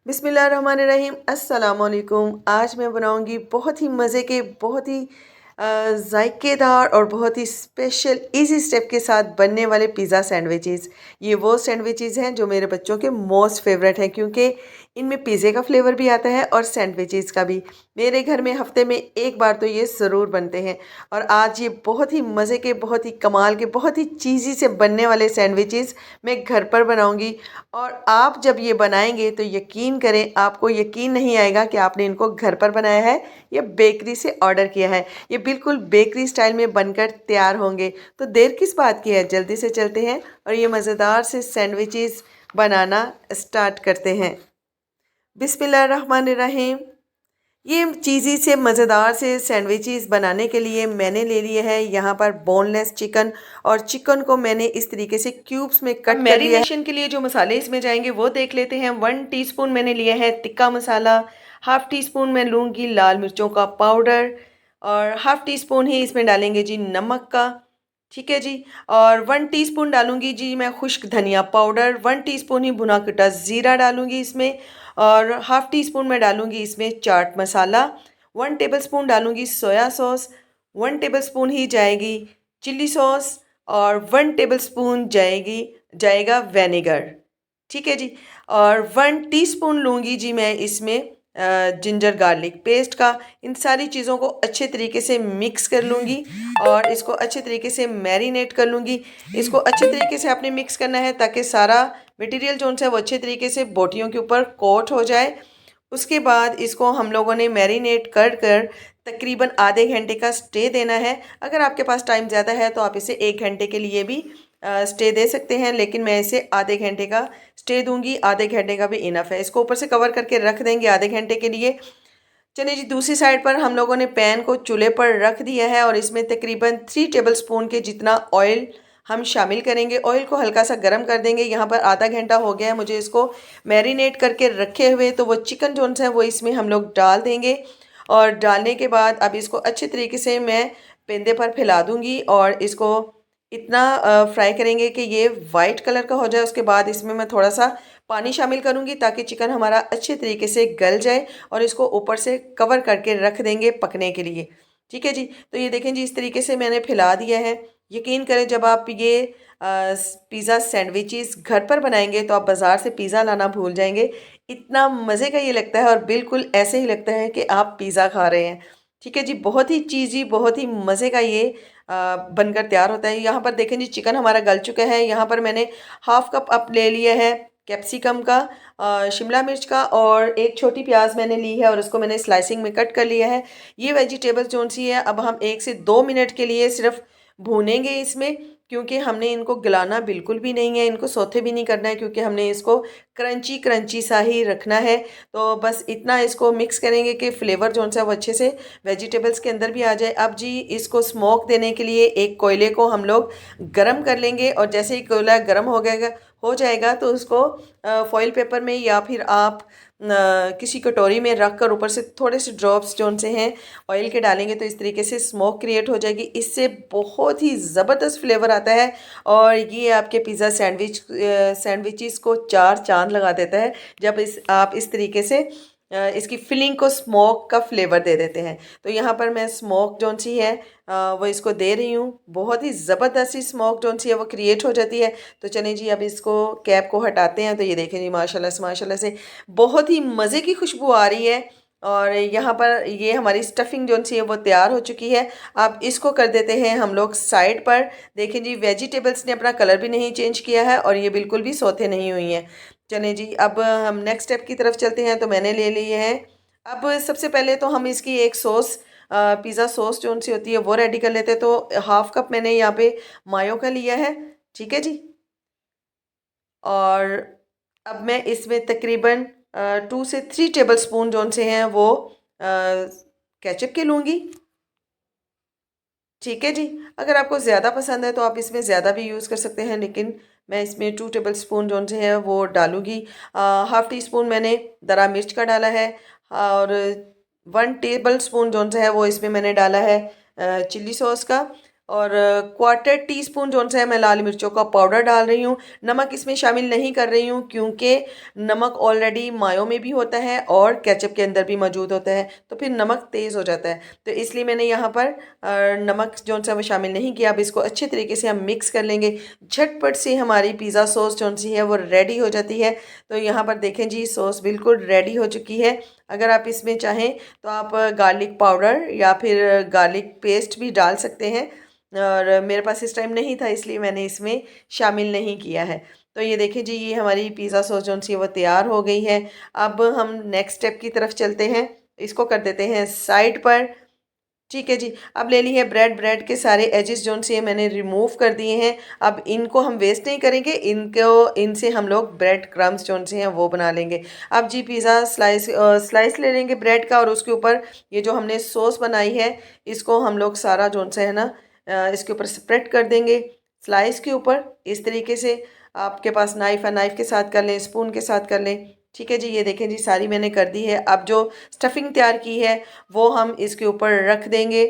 बिस्मिल्लाहिर्रहमानिर्रहीम अस्सलाम वालेकुम। आज मैं बनाऊंगी बहुत ही मज़े के, बहुत ही जायकेदार और बहुत ही स्पेशल इजी स्टेप के साथ बनने वाले पिज़्ज़ा सैंडविचेस। ये वो सैंडविचेस हैं जो मेरे बच्चों के मोस्ट फेवरेट हैं, क्योंकि इनमें पिज़्ज़े का फ्लेवर भी आता है और सैंडविचेस का भी। मेरे घर में हफ्ते में एक बार तो ये ज़रूर बनते हैं। और आज ये बहुत ही मज़े के, बहुत ही कमाल के, बहुत ही चीज़ी से बनने वाले सैंडविचेस मैं घर पर बनाऊंगी। और आप जब ये बनाएंगे तो यकीन करें, आपको यकीन नहीं आएगा कि आपने इनको घर पर बनाया है या बेकरी से ऑर्डर किया है। ये बिल्कुल बेकरी स्टाइल में बनकर तैयार होंगे। तो देर किस बात की है, जल्दी से चलते हैं और ये मज़ेदार से सैंडविचेस बनाना स्टार्ट करते हैं। बिस्मिल्लाहिर्रहमानिर्रहीम। ये चीज़ी से मज़ेदार से सैंडविचेस बनाने के लिए मैंने ले लिए है यहाँ पर बोनलेस चिकन। और चिकन को मैंने इस तरीके से क्यूब्स में कट कर लिया है। मैरिनेशन के लिए जो मसाले इसमें जाएंगे वो देख लेते हैं। 1 टीस्पून मैंने लिया है तिक्का मसाला। हाफ़ टी स्पून मैं लूँगी लाल मिर्चों का पाउडर। और हाफ़ टी स्पून ही इसमें डालेंगे जी नमक का। ठीक है जी। और 1 टीस्पून डालूंगी जी मैं खुश्क धनिया पाउडर। 1 टीस्पून ही भुना कटा ज़ीरा डालूंगी इसमें। और हाफ़ टी स्पून मैं डालूंगी इसमें चाट मसाला। 1 टेबलस्पून डालूंगी सोया सॉस। 1 टेबलस्पून ही जाएगी चिल्ली सॉस। और 1 टेबलस्पून जाएगा वेनेगर। ठीक है जी। और 1 टीस्पून लूँगी जी मैं इसमें जिंजर गार्लिक पेस्ट का। इन सारी चीज़ों को अच्छे तरीके से मिक्स कर लूँगी और इसको अच्छे तरीके से मैरिनेट कर लूँगी। इसको अच्छे तरीके से आपने मिक्स करना है ताकि सारा मटेरियल जो है वो अच्छे तरीके से बोटियों के ऊपर कोट हो जाए। उसके बाद इसको हम लोगों ने मैरिनेट कर कर तकरीबन आधे घंटे का स्टे देना है। अगर आपके पास टाइम ज़्यादा है तो आप इसे 1 घंटे के लिए भी स्टे दे सकते हैं, लेकिन मैं इसे आधे घंटे का स्टे दूंगी। आधे घंटे का भी इनफ है। इसको ऊपर से कवर करके रख देंगे आधे घंटे के लिए। चलिए जी, दूसरी साइड पर हम लोगों ने पैन को चूल्हे पर रख दिया है और इसमें तकरीबन 3 टेबलस्पून के जितना ऑयल हम शामिल करेंगे। ऑयल को हल्का सा गर्म कर देंगे। यहाँ पर आधा घंटा हो गया है मुझे इसको मैरिनेट करके रखे हुए, तो वो चिकन जो है वो इसमें हम लोग डाल देंगे। और डालने के बाद अब इसको अच्छे तरीके से मैं पेंदे पर फैला दूंगी और इसको इतना फ्राई करेंगे कि ये वाइट कलर का हो जाए। उसके बाद इसमें मैं थोड़ा सा पानी शामिल करूंगी ताकि चिकन हमारा अच्छे तरीके से गल जाए। और इसको ऊपर से कवर करके रख देंगे पकने के लिए। ठीक है जी। तो ये देखें जी, इस तरीके से मैंने फैला दिया है। यकीन करें, जब आप ये पिज़्ज़ा सैंडविचेस घर पर बनाएंगे तो आप बाज़ार से पिज़्ज़ा लाना भूल जाएंगे। इतना मज़े का ये लगता है और बिल्कुल ऐसे ही लगता है कि आप पिज़्ज़ा खा रहे हैं। ठीक है जी। बहुत ही चीज़ी, बहुत ही मज़े का ये बनकर तैयार होता है। यहाँ पर देखें जी, चिकन हमारा गल चुका है। यहाँ पर मैंने हाफ कप अप ले लिया है कैप्सिकम का, शिमला मिर्च का, और एक छोटी प्याज मैंने ली है और उसको मैंने स्लाइसिंग में कट कर लिया है। ये वेजिटेबल्स जो सी है अब हम 1 से 2 मिनट के लिए सिर्फ भूनेंगे इसमें, क्योंकि हमने इनको गलाना बिल्कुल भी नहीं है, इनको सौते भी नहीं करना है, क्योंकि हमने इसको क्रंची क्रंची सा ही रखना है। तो बस इतना इसको मिक्स करेंगे कि फ्लेवर जो है वो अच्छे से वेजिटेबल्स के अंदर भी आ जाए। अब जी, इसको स्मोक देने के लिए एक कोयले को हम लोग गरम कर लेंगे और जैसे ही कोयला गरम हो जाएगा तो उसको फॉइल पेपर में या फिर आप किसी कटोरी में रख कर ऊपर से थोड़े से ड्रॉप्स जो उनसे हैं ऑयल के डालेंगे तो इस तरीके से स्मोक क्रिएट हो जाएगी। इससे बहुत ही ज़बरदस्त फ्लेवर आता है और ये आपके पिज़्ज़ा सैंडविचेस को 4 चांद लगा देता है जब आप इस तरीके से इसकी फिलिंग को स्मोक का फ्लेवर दे देते हैं। तो यहाँ पर मैं स्मोक जो सी है वो इसको दे रही हूँ। बहुत ही ज़बरदस्त सी स्मोक जो सी है वो क्रिएट हो जाती है। तो चलें जी, अब इसको कैप को हटाते हैं। तो ये देखें जी, माशाल्लाह से माशाल्लाह से बहुत ही मज़े की खुशबू आ रही है। और यहाँ पर ये हमारी स्टफिंग जो सी है वो तैयार हो चुकी है। अब इसको कर देते हैं हम लोग साइड पर। देखें जी, वेजिटेबल्स ने अपना कलर भी नहीं चेंज किया है और ये बिल्कुल भी सौते नहीं हुई हैं। चलें जी, अब हम नेक्स्ट स्टेप की तरफ चलते हैं। तो मैंने ले लिए हैं। अब सबसे पहले तो हम इसकी एक सॉस, पिज़्ज़ा सॉस जो सी होती है वो रेडी कर लेते हैं। तो हाफ कप मैंने यहाँ पे मायो का लिया है। ठीक है जी। और अब मैं इसमें तकरीबन 2 से 3 टेबलस्पून जो से हैं वो केचप के लूँगी। ठीक है जी। अगर आपको ज़्यादा पसंद है तो आप इसमें ज़्यादा भी यूज़ कर सकते हैं, लेकिन मैं इसमें 2 टेबलस्पून जो से है वो डालूँगी। हाफ़ टी स्पून मैंने दरा मिर्च का डाला है। और 1 टेबलस्पून जो सा है वो इसमें मैंने डाला है चिल्ली सॉस का। और क्वार्टर टी स्पून जो सा है मैं लाल मिर्चों का पाउडर डाल रही हूँ। नमक इसमें शामिल नहीं कर रही हूँ क्योंकि नमक ऑलरेडी मायो में भी होता है और केचप के अंदर भी मौजूद होता है, तो फिर नमक तेज़ हो जाता है, तो इसलिए मैंने यहाँ पर नमक जो सा वो शामिल नहीं किया। अब इसको अच्छे तरीके से हम मिक्स कर लेंगे। झटपट से हमारी पिज़्ज़ा सॉस जो सी है वो रेडी हो जाती है। तो यहाँ पर देखें जी, सॉस बिल्कुल रेडी हो चुकी है। अगर आप इसमें चाहें तो आप गार्लिक पाउडर या फिर गार्लिक पेस्ट भी डाल सकते हैं, और मेरे पास इस टाइम नहीं था इसलिए मैंने इसमें शामिल नहीं किया है। तो ये देखिए जी, ये हमारी पिज़्ज़ा सॉस जो सी वो तैयार हो गई है। अब हम नेक्स्ट स्टेप की तरफ चलते हैं। इसको कर देते हैं साइड पर। ठीक है जी। अब ले ली है ब्रेड। ब्रेड के सारे एजेस जो से मैंने रिमूव कर दिए हैं। अब इनको हम वेस्ट नहीं करेंगे, इनसे हम लोग ब्रेड क्रम्स जो से हैं वो बना लेंगे। अब जी पिज़्ज़ा स्लाइस ले लेंगे ब्रेड का, और उसके ऊपर ये जो हमने सॉस बनाई है इसको हम लोग सारा जो से है ना इसके ऊपर स्प्रेड कर देंगे, स्लाइस के ऊपर इस तरीके से। आपके पास नाइफ़ है, नाइफ़ के साथ कर लें, स्पून के साथ कर लें। ठीक है जी, ये देखें जी, सारी मैंने कर दी है। अब जो स्टफिंग तैयार की है वो हम इसके ऊपर रख देंगे।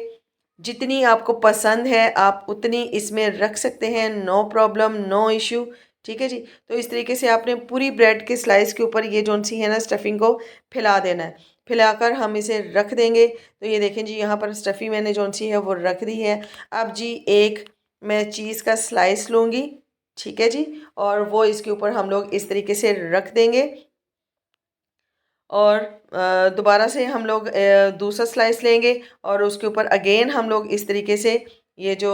जितनी आपको पसंद है आप उतनी इसमें रख सकते हैं, नो प्रॉब्लम, नो इश्यू। ठीक है जी। तो इस तरीके से आपने पूरी ब्रेड के स्लाइस के ऊपर ये जो सी है ना स्टफिंग को फैला देना है। फैलाकर हम इसे रख देंगे। तो ये देखें जी, यहाँ पर स्टफिंग मैंने जो सी है वो रख दी है। अब जी एक मैं चीज़ का स्लाइस लूँगी। ठीक है जी। और वो इसके ऊपर हम लोग इस तरीके से रख देंगे, और दोबारा से हम लोग दूसरा स्लाइस लेंगे और उसके ऊपर अगेन हम लोग इस तरीके से ये जो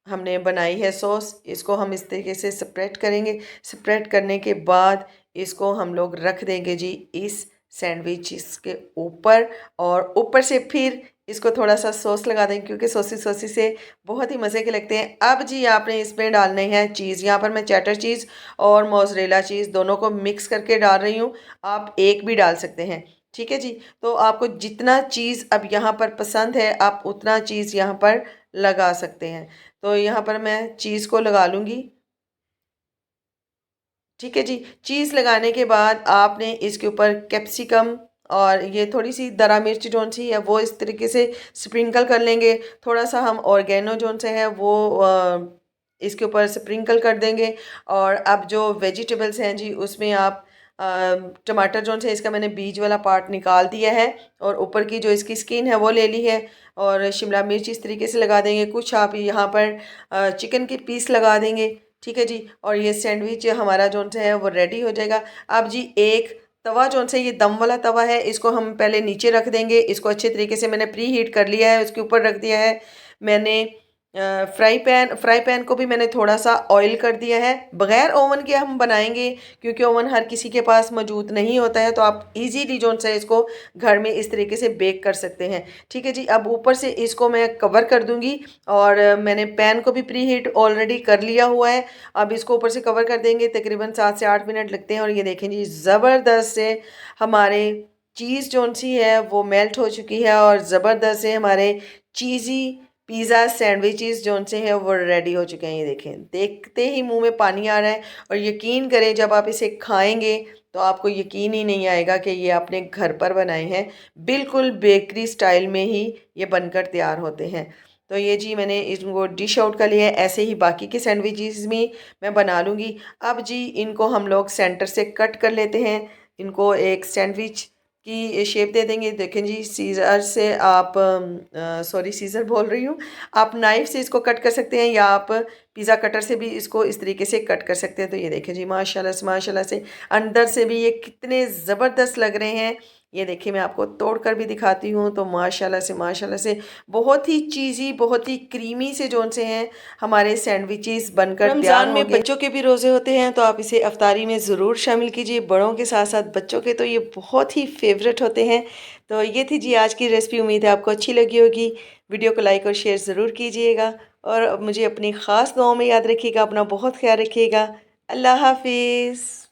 हमने बनाई है सॉस इसको हम इस तरीके से स्प्रेड करेंगे। स्प्रेड करने के बाद इसको हम लोग रख देंगे जी इस सैंडविच के ऊपर, और ऊपर से फिर इसको थोड़ा सा सॉस लगा देंगे क्योंकि सॉसी सॉसी से बहुत ही मज़े के लगते हैं। अब जी आपने इसमें डालने हैं चीज़। यहाँ पर मैं चेडर चीज़ और मोज़रेला चीज़ दोनों को मिक्स करके डाल रही हूँ। आप एक भी डाल सकते हैं। ठीक है जी। तो आपको जितना चीज़ अब यहाँ पर पसंद है आप उतना चीज़ यहाँ पर लगा सकते हैं। तो यहाँ पर मैं चीज़ को लगा लूँगी। ठीक है जी। चीज़ लगाने के बाद आपने इसके ऊपर कैप्सिकम और ये थोड़ी सी दरा मिर्च जोन सी है वो इस तरीके से स्प्रिंकल कर लेंगे। थोड़ा सा हम ऑर्गेनो जोन से है वो इसके ऊपर स्प्रिंकल कर देंगे। और अब जो वेजिटेबल्स हैं जी उसमें आप टमाटर जोन से इसका मैंने बीज वाला पार्ट निकाल दिया है, और ऊपर की जो इसकी स्किन है वो ले ली है। और शिमला मिर्च इस तरीके से लगा देंगे। कुछ आप यहाँ पर चिकन के पीस लगा देंगे। ठीक है जी। और ये सैंडविच हमारा जोन से है वो रेडी हो जाएगा। अब जी एक तवा जोन से ये दम वाला तवा है इसको हम पहले नीचे रख देंगे। इसको अच्छे तरीके से मैंने प्री हीट कर लिया है, उसके ऊपर रख दिया है मैंने फ्राई पैन को भी मैंने थोड़ा सा ऑयल कर दिया है। बग़ैर ओवन के हम बनाएंगे क्योंकि ओवन हर किसी के पास मौजूद नहीं होता है, तो आप इजीली जो है इसको घर में इस तरीके से बेक कर सकते हैं। ठीक है जी। अब ऊपर से इसको मैं कवर कर दूंगी, और मैंने पैन को भी प्री हीट ऑलरेडी कर लिया हुआ है। अब इसको ऊपर से कवर कर देंगे। तकरीबन 7 से 8 मिनट लगते हैं, और ये देखें जी ज़बरदस्त से हमारे चीज़ जो सी है वो मेल्ट हो चुकी है, और ज़बरदस्त से हमारे चीज़ी पिज़्ज़ा सैंडविचेस जो से हैं वो रेडी हो चुके हैं। ये देखें, देखते ही मुंह में पानी आ रहा है। और यकीन करें जब आप इसे खाएंगे तो आपको यकीन ही नहीं आएगा कि ये आपने घर पर बनाए हैं। बिल्कुल बेकरी स्टाइल में ही ये बनकर तैयार होते हैं। तो ये जी मैंने इनको डिश आउट कर लिया है। ऐसे ही बाकी के सैंडविचेस भी मैं बना लूँगी। अब जी इनको हम लोग सेंटर से कट कर लेते हैं। इनको एक सैंडविच की शेप दे देंगे। देखें जी, सीज़र से आप सॉरी सीज़र बोल रही हूँ, आप नाइफ़ से इसको कट कर सकते हैं, या आप पिज़्ज़ा कटर से भी इसको इस तरीके से कट कर सकते हैं। तो ये देखें जी माशाल्लाह से अंदर से भी ये कितने ज़बरदस्त लग रहे हैं। ये देखिए मैं आपको तोड़ कर भी दिखाती हूँ। तो माशाल्लाह से बहुत ही चीज़ी, बहुत ही क्रीमी से जोन से हैं हमारे सैंडविचेस बनकर तैयार हो गए। रमज़ान में बच्चों के भी रोज़े होते हैं तो आप इसे अफ्तारी में ज़रूर शामिल कीजिए। बड़ों के साथ साथ बच्चों के तो ये बहुत ही फेवरेट होते हैं। तो ये थी जी आज की रेसिपी। उम्मीद है आपको अच्छी लगी होगी। वीडियो को लाइक और शेयर ज़रूर कीजिएगा, और मुझे अपनी ख़ास दुआओं में याद रखिएगा। अपना बहुत ख्याल रखिएगा। अल्लाह हाफिज़।